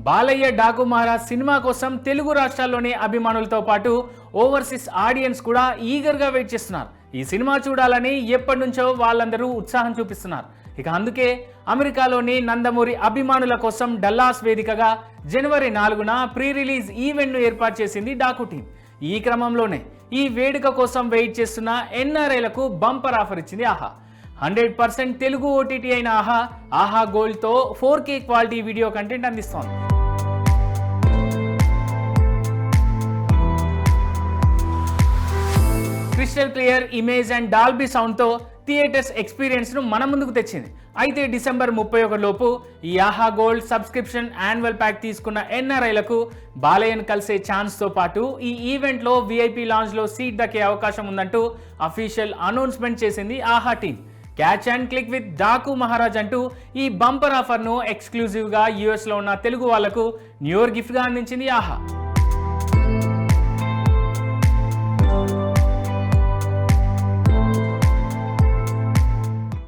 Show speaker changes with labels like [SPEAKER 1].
[SPEAKER 1] Balayya Daaku Maharaj cinema కోసం తెలుగు రాష్ట్రాల్లోని అభిమానులతో పాటు ఓవర్సీస్ ఆడియన్స్ కూడా ఈగర్గా వెయిట్ చేస్తున్నారు. ఈ సినిమా చూడాలని ఎప్పటి నుంచో వాళ్ళందరూ ఉత్సాహం చూపిస్తున్నారు. ఇక అందుకే అమెరికాలోని నందమూరి అభిమానుల కోసం డల్లాస్ వేదికగా జనవరి 4న ప్రీ రిలీజ్ ఈవెంట్ను ఏర్పాటు చేసింది డాకు టీం. ఈ క్రమంలోనే ఈ వేడుక కోసం వెయిట్ చేస్తున్న ఎన్ఆర్ఐలకు బంపర్ ఆఫర్ ఇచ్చింది ఆహా. 100% తెలుగు ఓటీటీ అయిన ఆహా గోల్డ్తో 4K క్వాలిటీ వీడియో కంటెంట్ అందిస్తోంది. Crystal clear image and Dolby సౌండ్తో థియేటర్స్ ఎక్స్పీరియన్స్ను మన ముందుకు తెచ్చింది. అయితే డిసెంబర్ 31 లోపు ఈ ఆహా గోల్డ్ సబ్స్క్రిప్షన్ యాన్యువల్ ప్యాక్ తీసుకున్న ఎన్ఆర్ఐలకు బాలయ్యను కలిసే ఛాన్స్తో పాటు ఈ ఈవెంట్లో విఐపీ లాంజ్లో సీట్ దక్కే అవకాశం ఉందంటూ అఫీషియల్ అనౌన్స్మెంట్ చేసింది ఆహా team. Catch and click with Daaku Maharaj అంటూ ఈ బంపర్ ఆఫర్ను ఎక్స్క్లూజివ్గా యూఎస్లో ఉన్న తెలుగు వాళ్లకు న్యూ ఇయర్ గిఫ్ట్గా అందించింది ఆహా.